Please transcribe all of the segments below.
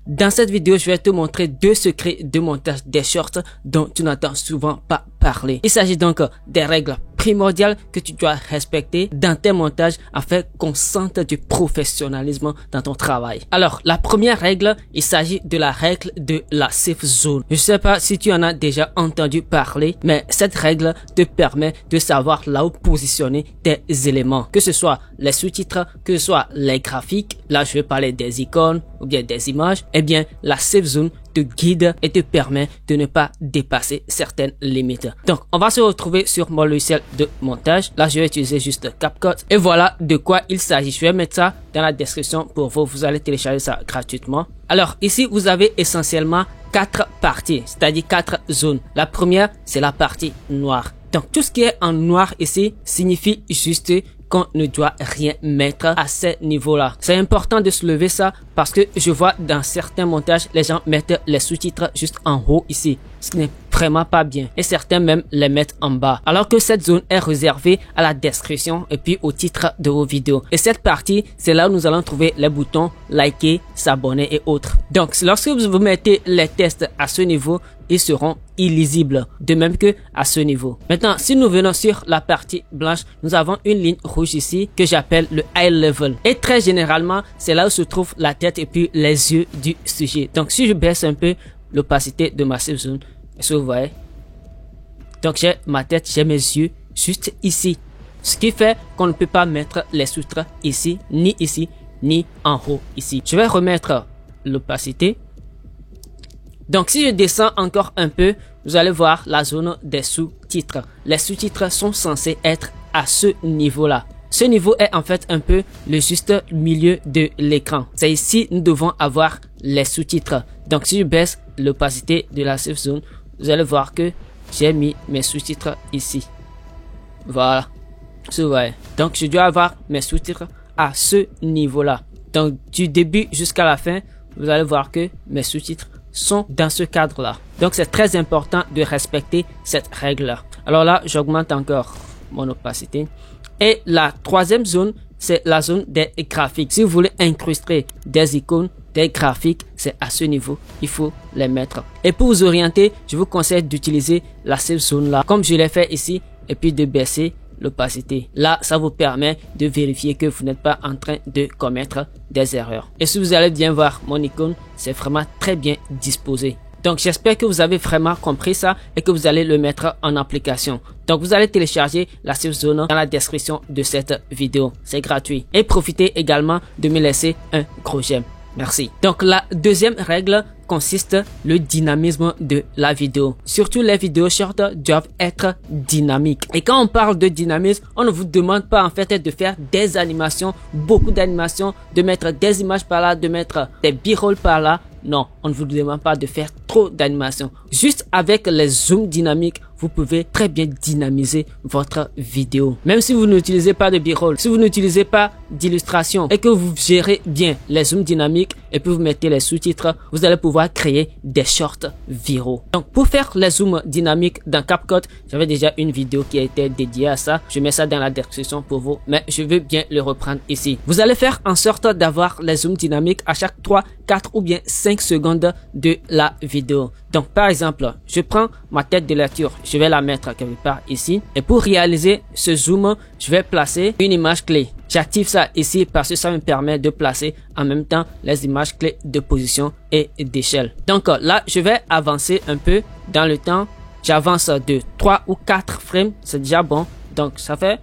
Dans cette vidéo, je vais te montrer 2 secrets de montage des shorts dont tu n'entends souvent pas parler. Il s'agit donc des règles primordiales que tu dois respecter dans tes montages afin qu'on sente du professionnalisme dans ton travail. Alors, la première règle, il s'agit de la règle de la safe zone. Je ne sais pas si tu en as déjà entendu parler, mais cette règle te permet de savoir là où positionner tes éléments, que ce soit les sous-titres, que ce soit les graphiques. Là, je vais parler des icônes ou bien des images. Eh bien, la safe zone te guide et te permet de ne pas dépasser certaines limites. Donc, on va se retrouver sur mon logiciel de montage. Là, je vais utiliser juste CapCut. Et voilà de quoi il s'agit. Je vais mettre ça dans la description pour vous. Vous allez télécharger ça gratuitement. Alors, ici, vous avez essentiellement 4 parties, c'est-à-dire 4 zones. La première, c'est la partie noire. Donc, tout ce qui est en noir ici signifie juste qu'on ne doit rien mettre à ce niveau-là. C'est important de soulever ça parce que je vois dans certains montages, les gens mettent les sous-titres juste en haut ici. Ce n'est vraiment pas bien. Et certains même les mettent en bas. Alors que cette zone est réservée à la description et puis au titre de vos vidéos. Et cette partie, c'est là où nous allons trouver les boutons liker, s'abonner et autres. Donc, lorsque vous mettez les tests à ce niveau, ils seront illisibles, de même que à ce niveau. Maintenant, si nous venons sur la partie blanche, nous avons une ligne rouge ici que j'appelle le high level. Et très généralement, c'est là où se trouve la tête et puis les yeux du sujet. Donc, si je baisse un peu l'opacité de ma safe zone, est-ce que vous voyez? Donc, j'ai ma tête, j'ai mes yeux juste ici. Ce qui fait qu'on ne peut pas mettre les sous-titres ici, ni en haut ici. Je vais remettre l'opacité. Donc, si je descends encore un peu, vous allez voir la zone des sous-titres. Les sous-titres sont censés être à ce niveau-là. Ce niveau est en fait un peu le juste milieu de l'écran. C'est ici nous devons avoir les sous-titres. Donc, si je baisse l'opacité de la safe zone, vous allez voir que j'ai mis mes sous-titres ici. Voilà. Vous voyez. Donc, je dois avoir mes sous-titres à ce niveau-là. Donc, du début jusqu'à la fin, vous allez voir que mes sous-titres sont dans ce cadre-là. Donc, c'est très important de respecter cette règle-là. Alors là, j'augmente encore mon opacité. Et la troisième zone, c'est la zone des graphiques. Si vous voulez incruster des icônes, des graphiques, c'est à ce niveau, il faut les mettre. Et pour vous orienter, je vous conseille d'utiliser la safe zone là, comme je l'ai fait ici, et puis de baisser l'opacité. Là, ça vous permet de vérifier que vous n'êtes pas en train de commettre des erreurs. Et si vous allez bien voir mon icône, c'est vraiment très bien disposé. Donc, j'espère que vous avez vraiment compris ça et que vous allez le mettre en application. Donc, vous allez télécharger la safe zone dans la description de cette vidéo. C'est gratuit. Et profitez également de me laisser un gros j'aime. Merci. Donc, la deuxième règle consiste le dynamisme de la vidéo. Surtout les vidéos short doivent être dynamiques. Et quand on parle de dynamisme, on ne vous demande pas en fait de faire des animations, beaucoup d'animations, de mettre des images par là, de mettre des b-rolls par là. Non, on ne vous demande pas de faire trop d'animations. Juste avec les zooms dynamiques, vous pouvez très bien dynamiser votre vidéo. Même si vous n'utilisez pas de b-roll, si vous n'utilisez pas d'illustration et que vous gérez bien les zooms dynamiques et puis vous mettez les sous-titres, vous allez pouvoir créer des shorts viraux. Donc, pour faire les zooms dynamiques dans CapCut, j'avais déjà une vidéo qui a été dédiée à ça. Je mets ça dans la description pour vous, mais je veux bien le reprendre ici. Vous allez faire en sorte d'avoir les zooms dynamiques à chaque 3, 4 ou bien 5 secondes de la vidéo. Donc, par exemple, je prends ma tête de lecture, je vais la mettre quelque part ici. Et pour réaliser ce zoom, je vais placer une image clé. J'active ça ici parce que ça me permet de placer en même temps les images clés de position et d'échelle. Donc là, je vais avancer un peu dans le temps. J'avance de 3 ou 4 frames, c'est déjà bon. Donc, ça fait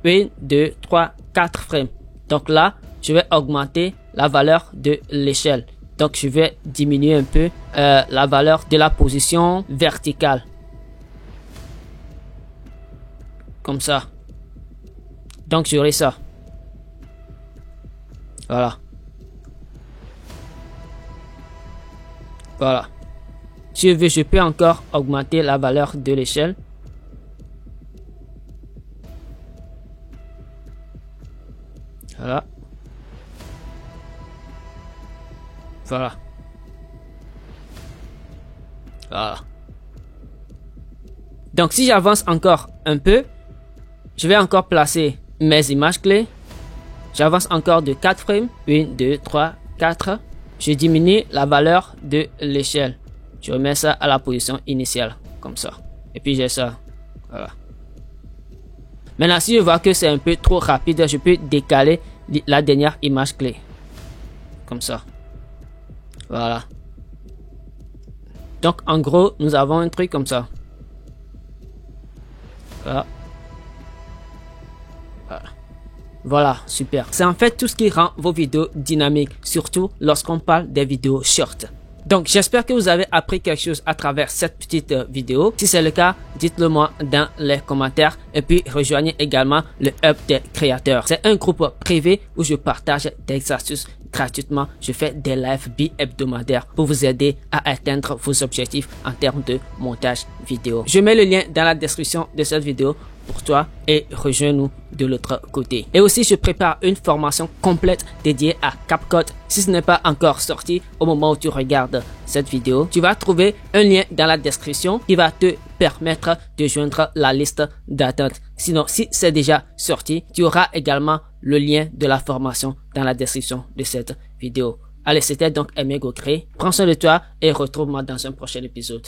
1, 2, 3, 4 frames. Donc là, je vais augmenter la valeur de l'échelle. Donc, je vais diminuer un peu la valeur de la position verticale. Comme ça. Donc, j'aurai ça. Voilà. Voilà. Si je veux, je peux encore augmenter la valeur de l'échelle. Voilà. Voilà. Voilà. Donc, si j'avance encore un peu, je vais encore placer mes images clés. J'avance encore de 4 frames. 1, 2, 3, 4. je diminue la valeur de l'échelle. Je remets ça à la position initiale, comme ça. Et puis j'ai ça. Voilà. Maintenant, si je vois que c'est un peu trop rapide, je peux décaler la dernière image clé. Comme ça. Voilà. Donc, en gros, nous avons un truc comme ça. Voilà. Voilà. Voilà, super. C'est en fait tout ce qui rend vos vidéos dynamiques, surtout lorsqu'on parle des vidéos short. Donc, j'espère que vous avez appris quelque chose à travers cette petite vidéo. Si c'est le cas, dites-le moi dans les commentaires et puis rejoignez également le Hub des créateurs. C'est un groupe privé où je partage des astuces gratuitement. Je fais des lives bi-hebdomadaires pour vous aider à atteindre vos objectifs en termes de montage vidéo. Je mets le lien dans la description de cette vidéo pour toi et rejoins-nous de l'autre côté. Et aussi, je prépare une formation complète dédiée à CapCut. Si ce n'est pas encore sorti au moment où tu regardes cette vidéo, tu vas trouver un lien dans la description qui va te permettre de joindre la liste d'attente. Sinon, si c'est déjà sorti, tu auras également le lien de la formation dans la description de cette vidéo. Allez, c'était donc Aimé Gocré. Prends soin de toi et retrouve-moi dans un prochain épisode.